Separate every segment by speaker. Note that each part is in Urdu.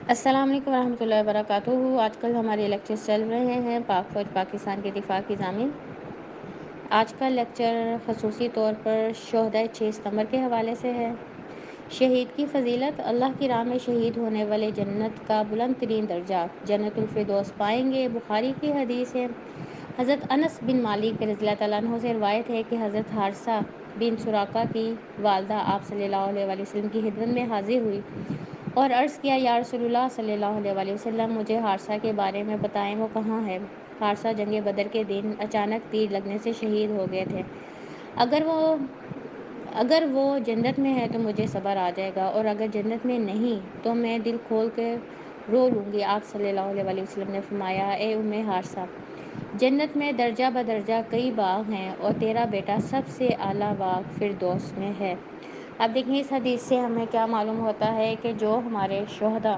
Speaker 1: السلام علیکم ورحمۃ اللہ وبرکاتہ۔ آج کل ہمارے لیکچرز چل رہے ہیں پاک فوج پاکستان کے دفاع کی ضامن۔ آج کا لیکچر خصوصی طور پر شہدائے 6 ستمبر کے حوالے سے ہے۔ شہید کی فضیلت: اللہ کی راہ میں شہید ہونے والے جنت کا بلند ترین درجہ جنت الفردوس پائیں گے۔ بخاری کی حدیث ہے، حضرت انس بن مالک رضی اللہ تعالیٰ عنہ سے روایت ہے کہ حضرت حارثہ بن سراقہ کی والدہ آپ صلی اللہ علیہ وآلہ وسلم کی خدمت میں حاضر ہوئی اور عرض کیا، یا رسول اللہ صلی اللہ علیہ وآلہ وسلم، مجھے حارثہ کے بارے میں بتائیں، وہ کہاں ہے؟ حارثہ جنگ بدر کے دن اچانک تیر لگنے سے شہید ہو گئے تھے۔ اگر وہ جنت میں ہے تو مجھے صبر آ جائے گا، اور اگر جنت میں نہیں تو میں دل کھول کے رو لوں گی۔ آپ صلی اللہ علیہ وآلہ وسلم نے فرمایا، اے ام حارثہ، جنت میں درجہ بدرجہ کئی باغ ہیں اور تیرا بیٹا سب سے اعلیٰ باغ فردوس میں ہے۔ اب دیکھیں اس حدیث سے ہمیں کیا معلوم ہوتا ہے کہ جو ہمارے شہداء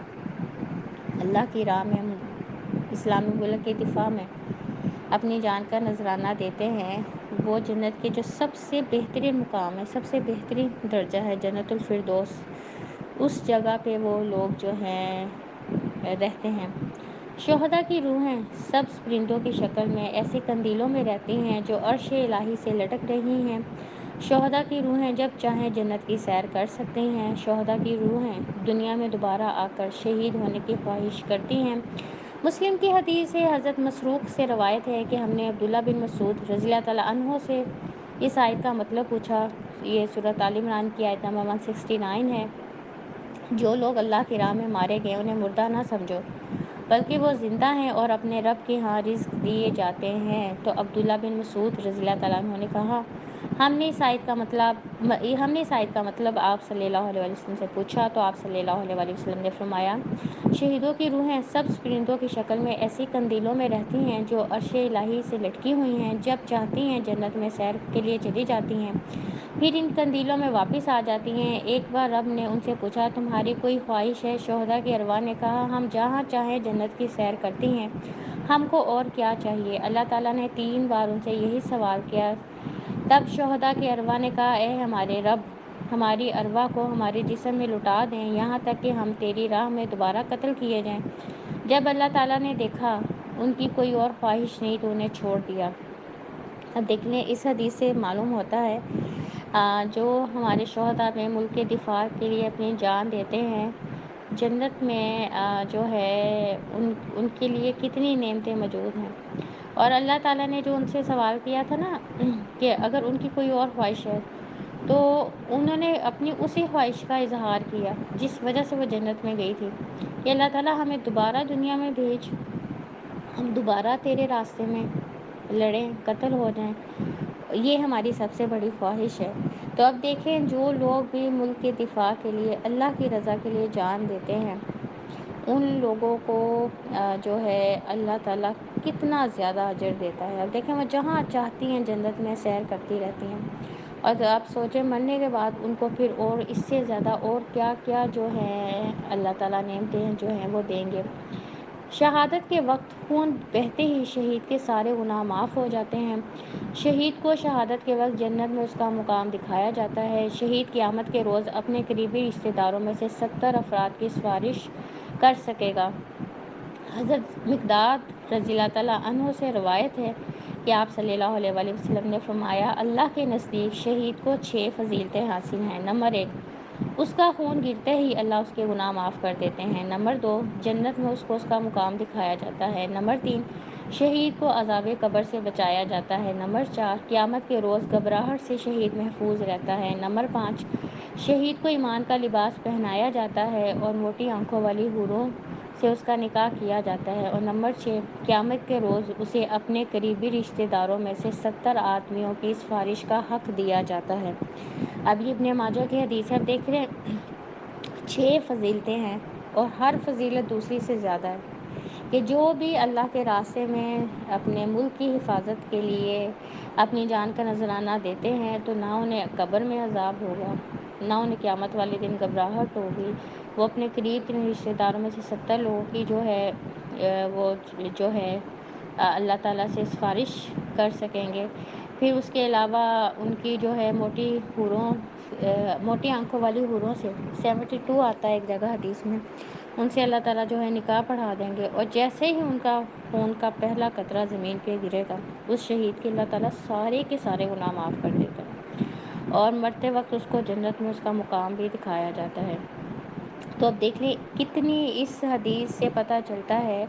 Speaker 1: اللہ کی راہ میں اسلامی ملک کے دفاع میں اپنی جان کا نذرانہ دیتے ہیں، وہ جنت کے جو سب سے بہترین مقام ہے، سب سے بہترین درجہ ہے جنت الفردوس، اس جگہ پہ وہ لوگ جو ہیں رہتے ہیں۔ شہداء کی روحیں سبز پرندوں کی شکل میں ایسے قندیلوں میں رہتی ہیں جو عرش الہی سے لٹک رہی ہیں۔ شہداء کی روحیں جب چاہیں جنت کی سیر کر سکتی ہیں۔ شہداء کی روحیں دنیا میں دوبارہ آ کر شہید ہونے کی خواہش کرتی ہیں۔ مسلم کی حدیث ہے، حضرت مسروق سے روایت ہے کہ ہم نے عبداللہ بن مسعود رضی اللہ تعالیٰ عنہ سے اس آیت کا مطلب پوچھا۔ یہ سورۃ آل عمران کی آیت نمبر 169 ہے۔ جو لوگ اللہ کی راہ میں مارے گئے انہیں مردہ نہ سمجھو، بلکہ وہ زندہ ہیں اور اپنے رب کے ہاں رزق دیے جاتے ہیں۔ تو عبداللہ بن مسعود رضی اللہ تعالیٰ عنہ نے کہا، ہم نے اس آیت کا مطلب آپ صلی اللہ علیہ وسلم سے پوچھا، تو آپ صلی اللہ علیہ وسلم نے فرمایا، شہیدوں کی روحیں سبز پرندوں کی شکل میں ایسی قندیلوں میں رہتی ہیں جو عرش الہی سے لٹکی ہوئی ہیں، جب چاہتی ہیں جنت میں سیر کے لیے چلی جاتی ہیں، پھر ان قندیلوں میں واپس آ جاتی ہیں۔ ایک بار رب نے ان سے پوچھا، تمہاری کوئی خواہش ہے؟ شہداء کی ارواح نے کہا، ہم جہاں چاہیں جنت کی سیر کرتی ہیں، ہم کو اور کیا چاہیے؟ اللہ تعالیٰ نے 3 بار ان سے یہی سوال کیا۔ تب شہداء کی ارواح نے کہا، اے ہمارے رب، ہماری ارواح کو ہمارے جسم میں لٹا دیں یہاں تک کہ ہم تیری راہ میں دوبارہ قتل کیے جائیں۔ جب اللہ تعالیٰ نے دیکھا ان کی کوئی اور خواہش نہیں تو انہیں چھوڑ دیا۔ اب دیکھ لیں اس حدیث سے معلوم ہوتا ہے جو ہمارے شہداء میں ملک کے دفاع کے لیے اپنی جان دیتے ہیں، جنت میں جو ہے ان کے لیے کتنی نعمتیں موجود ہیں۔ اور اللہ تعالیٰ نے جو ان سے سوال کیا تھا نا کہ اگر ان کی کوئی اور خواہش ہے، تو انہوں نے اپنی اسی خواہش کا اظہار کیا جس وجہ سے وہ جنت میں گئی تھی، کہ اللہ تعالیٰ ہمیں دوبارہ دنیا میں بھیج، ہم دوبارہ تیرے راستے میں لڑیں، قتل ہو جائیں، یہ ہماری سب سے بڑی خواہش ہے۔ تو اب دیکھیں جو لوگ بھی ملک کے دفاع کے لیے اللہ کی رضا کے لیے جان دیتے ہیں، ان لوگوں کو جو ہے اللہ تعالیٰ کتنا زیادہ اجر دیتا ہے۔ اب دیکھیں وہ جہاں چاہتی ہیں جنت میں سیر کرتی رہتی ہیں، اور آپ سوچیں مرنے کے بعد ان کو پھر اور اس سے زیادہ اور کیا کیا جو ہے اللہ تعالیٰ نعمتیں جو ہیں وہ دیں گے۔ شہادت کے وقت خون بہتے ہی شہید کے سارے گناہ معاف ہو جاتے ہیں۔ شہید کو شہادت کے وقت جنت میں اس کا مقام دکھایا جاتا ہے۔ شہید قیامت کے روز اپنے قریبی رشتہ داروں میں سے 70 افراد کی سفارش کر سکے گا۔ حضرت مقداد رضی اللہ تعالیٰ عنہ سے روایت ہے کہ آپ صلی اللہ علیہ وآلہ وسلم نے فرمایا، اللہ کے نزدیک شہید کو 6 فضیلتیں حاصل ہیں۔ نمبر 1، اس کا خون گرتے ہی اللہ اس کے گناہ معاف کر دیتے ہیں۔ نمبر 2، جنت میں اس کو اس کا مقام دکھایا جاتا ہے۔ نمبر 3، شہید کو عذاب قبر سے بچایا جاتا ہے۔ نمبر 4، قیامت کے روز گھبراہٹ سے شہید محفوظ رہتا ہے۔ نمبر 5، شہید کو ایمان کا لباس پہنایا جاتا ہے اور موٹی آنکھوں والی حوروں سے اس کا نکاح کیا جاتا ہے۔ اور نمبر 6، قیامت کے روز اسے اپنے قریبی رشتہ داروں میں سے 70 آدمیوں کی سفارش کا حق دیا جاتا ہے۔ اب یہ ابن ماجہ کی حدیث ہے۔ اب دیکھ رہے ہیں 6 فضیلتیں ہیں اور ہر فضیلت دوسری سے زیادہ ہے، کہ جو بھی اللہ کے راستے میں اپنے ملک کی حفاظت کے لیے اپنی جان کا نذرانہ دیتے ہیں تو نہ انہیں قبر میں عذاب ہوگا، نہ انہیں قیامت والے دن گھبراہٹ ہوگی، وہ اپنے قریب کے رشتہ داروں میں سے 70 لوگوں کی جو ہے وہ جو ہے اللہ تعالیٰ سے سفارش کر سکیں گے۔ پھر اس کے علاوہ ان کی جو ہے موٹی آنکھوں والی حوروں سے 72 آتا ہے ایک جگہ حدیث میں، ان سے اللہ تعالیٰ جو ہے نکاح پڑھا دیں گے، اور جیسے ہی ان کا خون کا پہلا قطرہ زمین پہ گرے گا، اس شہید کے اللہ تعالیٰ سارے کے سارے گناہ معاف کر دیتا ہے، اور مرتے وقت اس کو جنت میں اس کا مقام بھی دکھایا جاتا ہے۔ تو اب دیکھ لیں کتنی اس حدیث سے پتہ چلتا ہے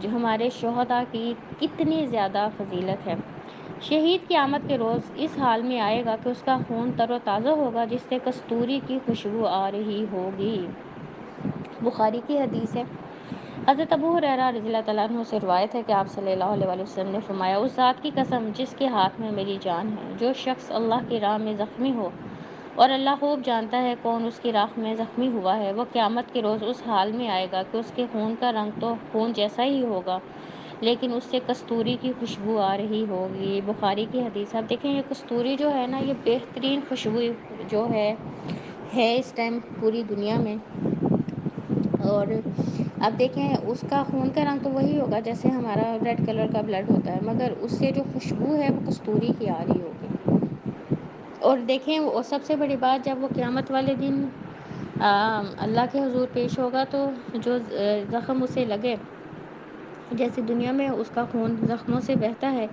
Speaker 1: جو ہمارے شہداء کی کتنی زیادہ فضیلت ہے۔ شہید کی آمد کے روز اس حال میں آئے گا کہ اس کا خون تر و تازہ ہوگا، جس سے کستوری کی خوشبو آ رہی ہوگی۔ بخاری کی حدیث ہے، حضرت ابو ہریرہ رضی اللہ تعالیٰ عنہ سے روایت ہے کہ آپ صلی اللہ علیہ وسلم نے فرمایا، اس ذات کی قسم جس کے ہاتھ میں میری جان ہے، جو شخص اللہ کی راہ میں زخمی ہو، اور اللہ خوب جانتا ہے کون اس کی راہ میں زخمی ہوا ہے، وہ قیامت کے روز اس حال میں آئے گا کہ اس کے خون کا رنگ تو خون جیسا ہی ہوگا، لیکن اس سے کستوری کی خوشبو آ رہی ہوگی۔ بخاری کی حدیث۔ آپ دیکھیں یہ کستوری جو ہے نا، یہ بہترین خوشبو جو ہے اس ٹائم پوری دنیا میں، اور اب دیکھیں اس کا خون کا رنگ تو وہی ہوگا جیسے ہمارا ریڈ کلر کا بلڈ ہوتا ہے، مگر اس سے جو خوشبو ہے وہ کستوری کی آ رہی ہوگی۔ اور دیکھیں وہ سب سے بڑی بات، جب وہ قیامت والے دن اللہ کے حضور پیش ہوگا تو جو زخم اسے لگے، جیسے دنیا میں اس کا خون زخموں سے بہتا ہے،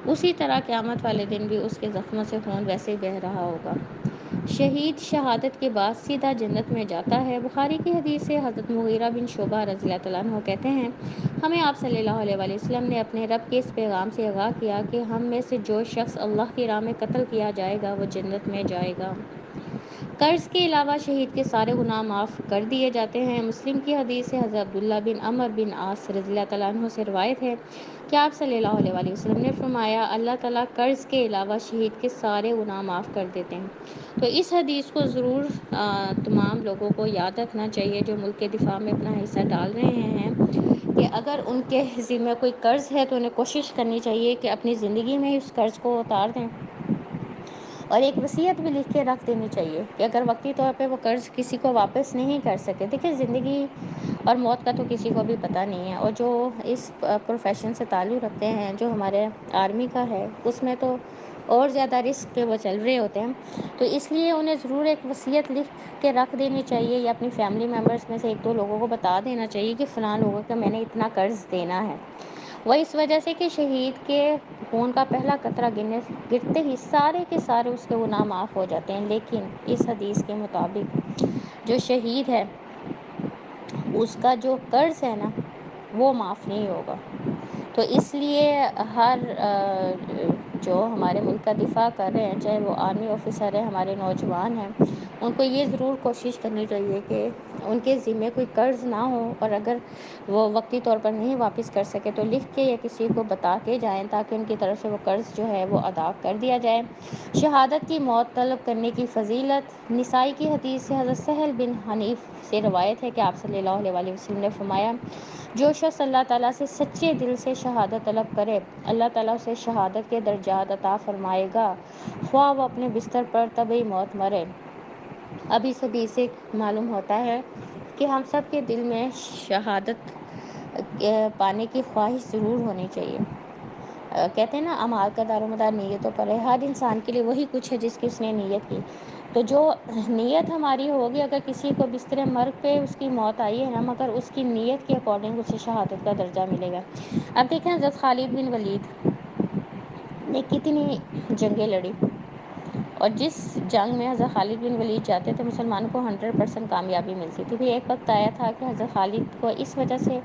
Speaker 1: اسی طرح قیامت والے دن بھی اس کے زخموں سے خون ویسے ہی بہہ رہا ہوگا۔ شہید شہادت کے بعد سیدھا جنت میں جاتا ہے۔ بخاری کی حدیث سے حضرت مغیرہ بن شعبہ رضی اللہ تعالیٰ عنہ کہتے ہیں، ہمیں آپ صلی اللہ علیہ وآلہ وسلم نے اپنے رب کے اس پیغام سے آگاہ کیا کہ ہم میں سے جو شخص اللہ کی راہ میں قتل کیا جائے گا وہ جنت میں جائے گا۔ قرض کے علاوہ شہید کے سارے گناہ معاف کر دیے جاتے ہیں۔ مسلم کی حدیث سے حضرت عبداللہ بن عمر بن عاص رضی اللہ تعالیٰ عنہ سے روایت ہے کہ آپ صلی اللہ علیہ وآلہ وسلم نے فرمایا، اللہ تعالیٰ قرض کے علاوہ شہید کے سارے گناہ معاف کر دیتے ہیں۔ تو اس حدیث کو ضرور تمام لوگوں کو یاد رکھنا چاہیے جو ملک کے دفاع میں اپنا حصہ ڈال رہے ہیں، کہ اگر ان کے ذمہ کوئی قرض ہے تو انہیں کوشش کرنی چاہیے کہ اپنی زندگی میں اس قرض کو اتار دیں، اور ایک وصیت بھی لکھ کے رکھ دینی چاہیے کہ اگر وقتی طور پہ وہ قرض کسی کو واپس نہیں کر سکے، دیکھیں زندگی اور موت کا تو کسی کو بھی پتہ نہیں ہے، اور جو اس پروفیشن سے تعلق رکھتے ہیں، جو ہمارے آرمی کا ہے، اس میں تو اور زیادہ رسک پہ وہ چل رہے ہوتے ہیں، تو اس لیے انہیں ضرور ایک وصیت لکھ کے رکھ دینی چاہیے، یا اپنی فیملی ممبرس میں سے ایک دو لوگوں کو بتا دینا چاہیے کہ فلاں لوگوں کا میں نے اتنا قرض دینا ہے۔ وہ اس وجہ سے کہ شہید کے خون کا پہلا قطرہ گرتے ہی سارے کے سارے اس کے گناہ معاف ہو جاتے ہیں، لیکن اس حدیث کے مطابق جو شہید ہے اس کا جو قرض ہے نا وہ معاف نہیں ہوگا۔ تو اس لیے ہر جو ہمارے ملک کا دفاع کر رہے ہیں، چاہے وہ آرمی آفیسر ہیں، ہمارے نوجوان ہیں، ان کو یہ ضرور کوشش کرنی چاہیے کہ ان کے ذمے کوئی قرض نہ ہو، اور اگر وہ وقتی طور پر نہیں واپس کر سکے تو لکھ کے یا کسی کو بتا کے جائیں، تاکہ ان کی طرف سے وہ قرض جو ہے وہ ادا کر دیا جائے۔ شہادت کی موت طلب کرنے کی فضیلت۔ نسائی کی حدیث سے حضرت سہل بن حنیف سے روایت ہے کہ آپ صلی اللہ علیہ وآلہ وسلم نے فرمایا، جو شخص اللہ تعالیٰ سے سچے دل سے شہادت طلب کرے، اللہ تعالیٰ اسے شہادت کے درجات عطا فرمائے گا، خواہ وہ اپنے بستر پر طبعی موت مرے۔ اب اس حدیث سے معلوم ہوتا ہے کہ ہم سب کے دل میں شہادت پانے کی خواہش ضرور ہونی چاہیے۔ کہتے ہیں نا اعمال کا دار و مدار نیتوں پر ہے، ہر انسان کے لیے وہی کچھ ہے جس کی اس نے نیت کی، تو جو نیت ہماری ہوگی، اگر کسی کو بستر مرگ پہ اس کی موت آئی ہے نا، مگر اس کی نیت کے اکارڈنگ اسے شہادت کا درجہ ملے گا۔ اب دیکھیں حضرت خالد بن ولید نے کتنی جنگیں لڑی، اور جس جنگ میں حضرت خالد بن ولید جاتے تھے مسلمانوں کو 100% کامیابی ملتی تھی۔ بھی ایک وقت آیا تھا کہ حضرت خالد کو اس وجہ سے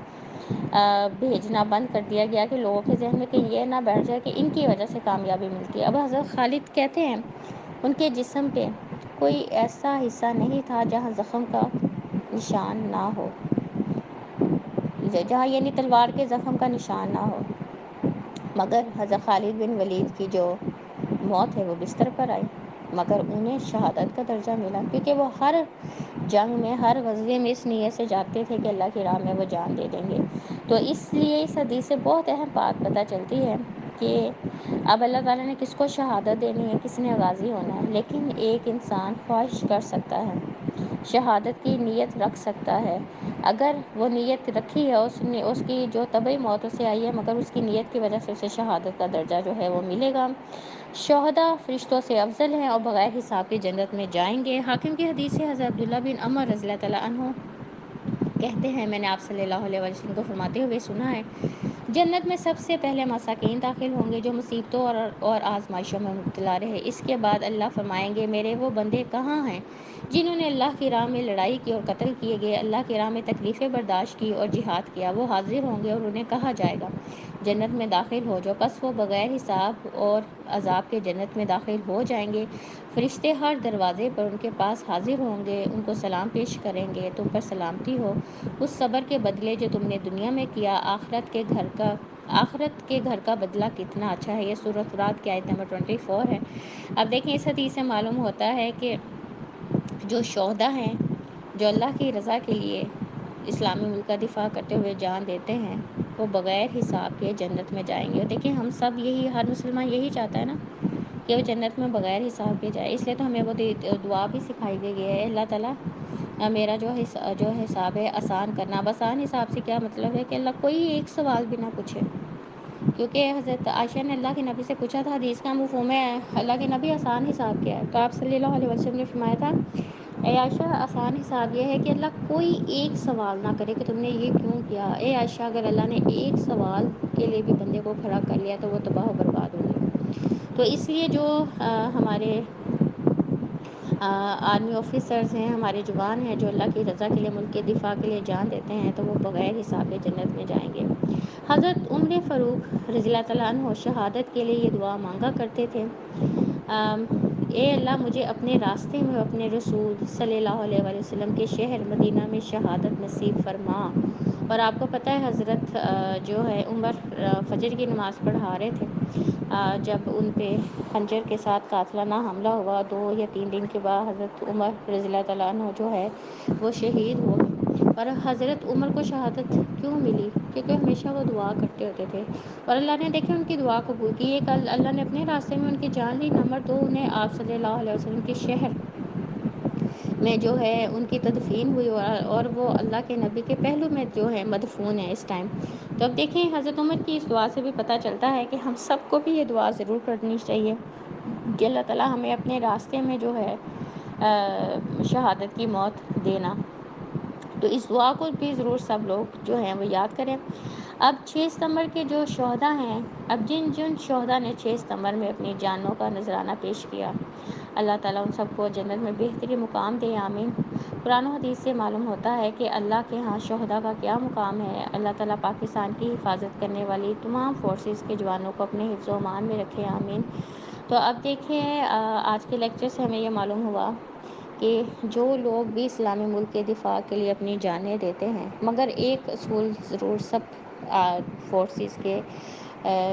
Speaker 1: بھیجنا بند کر دیا گیا کہ لوگوں کے ذہن میں کہ یہ نہ بیٹھ جائے کہ ان کی وجہ سے کامیابی ملتی ہے۔ اب حضرت خالد کہتے ہیں ان کے جسم پہ کوئی ایسا حصہ نہیں تھا جہاں زخم کا نشان نہ ہو، جہاں یعنی تلوار کے زخم کا نشان نہ ہو، مگر حضرت خالد بن ولید کی جو موت ہے وہ بستر پر آئی، مگر انہیں شہادت کا درجہ ملا، کیونکہ وہ ہر جنگ میں، ہر غزوے میں اس نیت سے جاتے تھے کہ اللہ کی راہ میں وہ جان دے دیں گے۔ تو اس لیے اس حدیث سے بہت اہم بات پتہ چلتی ہے کہ اب اللہ تعالیٰ نے کس کو شہادت دینی ہے، کس نے غازی ہونا ہے، لیکن ایک انسان خواہش کر سکتا ہے، شہادت کی نیت رکھ سکتا ہے، اگر وہ نیت رکھی ہے، اس نے اس کی جو طبعی موت اسے آئی ہے، مگر اس کی نیت کی وجہ سے اسے شہادت کا درجہ جو ہے وہ ملے گا۔ شہداء فرشتوں سے افضل ہیں اور بغیر حساب کے جنت میں جائیں گے۔ حاکم کی حدیث سے حضرت عبداللہ بن عمر رضی اللہ تعالیٰ عنہ کہتے ہیں میں نے آپ صلی اللہ علیہ وسلم کو فرماتے ہوئے سنا ہے، جنت میں سب سے پہلے مساکین داخل ہوں گے جو مصیبتوں اور آزمائشوں میں مبتلا رہے۔ اس کے بعد اللہ فرمائیں گے میرے وہ بندے کہاں ہیں جنہوں نے اللہ کی راہ میں لڑائی کی اور قتل کیے گئے، اللہ کی راہ میں تکلیفیں برداشت کی اور جہاد کیا۔ وہ حاضر ہوں گے اور انہیں کہا جائے گا جنت میں داخل ہو جاؤ، پس وہ بغیر حساب اور عذاب کے جنت میں داخل ہو جائیں گے۔ فرشتے ہر دروازے پر ان کے پاس حاضر ہوں گے، ان کو سلام پیش کریں گے، تم پر سلامتی ہو اس صبر کے بدلے جو تم نے دنیا میں کیا، آخرت کے گھر کا بدلہ کتنا اچھا ہے۔ یہ سورۃ رات کی آیت نمبر 24 ہے۔ اب دیکھیں اس حدیث سے معلوم ہوتا ہے کہ جو شہداء ہیں، جو اللہ کی رضا کے لیے اسلامی ملک کا دفاع کرتے ہوئے جان دیتے ہیں، وہ بغیر حساب کے جنت میں جائیں گے۔ اور دیکھیں ہم سب یہی، ہر مسلمان یہی چاہتا ہے نا کہ وہ جنت میں بغیر حساب کے جائے، اس لیے تو ہمیں وہ دعا بھی سکھائی گئی ہے، اللہ تعالیٰ میرا جو حساب ہے آسان کرنا۔ اب آسان حساب سے کیا مطلب ہے کہ اللہ کوئی ایک سوال بھی نہ پوچھے، کیونکہ حضرت عائشہ نے اللہ کے نبی سے پوچھا تھا، حدیث کا مفہوم ہے اللہ کے نبی آسان حساب کیا ہے، تو آپ صلی اللہ علیہ وسلم نے فرمایا تھا اے عائشہ آسان حساب یہ ہے کہ اللہ کوئی ایک سوال نہ کرے کہ تم نے یہ کیوں کیا۔ اے عائشہ اگر اللہ نے ایک سوال کے لیے بھی بندے کو کھڑا کر لیا تو وہ تباہ و برباد ہوں گے۔ تو اس لیے جو ہمارے آرمی آفیسرز ہیں، ہمارے جوان ہیں جو اللہ کی رضا کے لیے، ملک کے دفاع کے لیے جان دیتے ہیں، تو وہ بغیر حساب کے جنت میں جائیں گے۔ حضرت عمر فاروق رضی اللہ تعالیٰ عنہ شہادت کے لیے یہ دعا مانگا کرتے تھے، اے اللہ مجھے اپنے راستے میں اپنے رسول صلی اللہ علیہ وآلہ وسلم کے شہر مدینہ میں شہادت نصیب فرما۔ اور آپ کو پتہ ہے حضرت جو ہے عمر فجر کی نماز پڑھا رہے تھے، جب ان پہ خنجر کے ساتھ قاتلانہ حملہ ہوا، 2 یا 3 دن کے بعد حضرت عمر رضی اللہ تعالیٰ عنہ جو ہے وہ شہید ہو گئے۔ اور حضرت عمر کو شہادت کیوں ملی؟ کیونکہ ہمیشہ وہ دعا کرتے ہوتے تھے اور اللہ نے دیکھیں ان کی دعا قبول کی۔ ایک اللہ نے اپنے راستے میں ان کی جان لی، نمبر 2 انہیں آپ صلی اللہ علیہ وسلم کے شہر میں جو ہے ان کی تدفین ہوئی، اور وہ اللہ کے نبی کے پہلو میں جو ہے مدفون ہے اس ٹائم۔ تو اب دیکھیں حضرت عمر کی اس دعا سے بھی پتہ چلتا ہے کہ ہم سب کو بھی یہ دعا ضرور کرنی چاہیے کہ اللہ تعالیٰ ہمیں اپنے راستے میں جو ہے شہادت کی موت دینا۔ تو اس دعا کو بھی ضرور سب لوگ جو ہیں وہ یاد کریں۔ اب 6 ستمبر کے جو شہداء ہیں، اب جن شہداء نے 6 ستمبر میں اپنی جانوں کا نذرانہ پیش کیا، اللہ تعالیٰ ان سب کو جنت میں بہترین مقام دے، آمین۔ قرآن و حدیث سے معلوم ہوتا ہے کہ اللہ کے ہاں شہداء کا کیا مقام ہے۔ اللہ تعالیٰ پاکستان کی حفاظت کرنے والی تمام فورسز کے جوانوں کو اپنے حفظ و امان میں رکھے، آمین۔ تو اب دیکھیں آج کے لیکچر سے ہمیں یہ معلوم ہوا کہ جو لوگ بھی اسلامی ملک کے دفاع کے لیے اپنی جانیں دیتے ہیں، مگر ایک اصول ضرور سب فورسز کے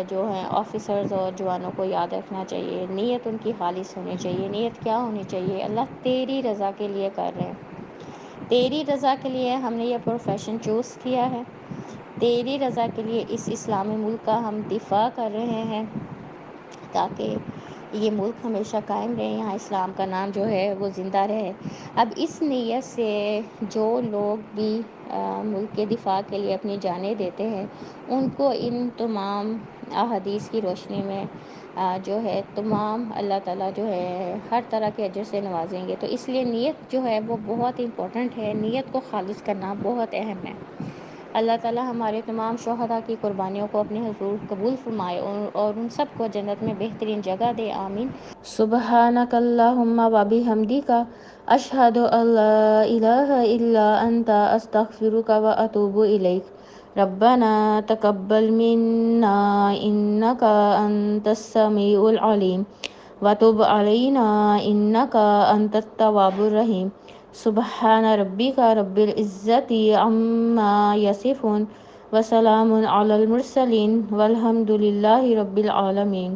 Speaker 1: جو ہیں آفیسرز اور جوانوں کو یاد رکھنا چاہیے، نیت ان کی خالص ہونی چاہیے۔ نیت کیا ہونی چاہیے؟ اللہ تیری رضا کے لیے کر رہے ہیں، تیری رضا کے لیے ہم نے یہ پروفیشن چوز کیا ہے، تیری رضا کے لیے اس اسلامی ملک کا ہم دفاع کر رہے ہیں تاکہ یہ ملک ہمیشہ قائم رہے، یہاں اسلام کا نام جو ہے وہ زندہ رہے۔ اب اس نیت سے جو لوگ بھی ملک کے دفاع کے لیے اپنی جانیں دیتے ہیں، ان کو ان تمام احادیث کی روشنی میں جو ہے تمام اللہ تعالیٰ جو ہے ہر طرح کے اجر سے نوازیں گے۔ تو اس لیے نیت جو ہے وہ بہت امپورٹنٹ ہے، نیت کو خالص کرنا بہت اہم ہے۔ اللہ تعالیٰ ہمارے تمام شہداء کی قربانیوں کو اپنے حضور قبول فرمائے اور ان سب کو جنت میں بہترین جگہ دے، آمین۔ سبحانک اللہم و بحمدک، اشہد ان لا الہ الا انت، استغفرک و اتوب الیک۔ ربنا تقبل منا انک انت السمیع العلیم وتب علینا انک انت التواب الرحیم۔ سبحان ربک رب العزت عما یصفون وسلام علی المرسلین والحمد للہ رب العالمین۔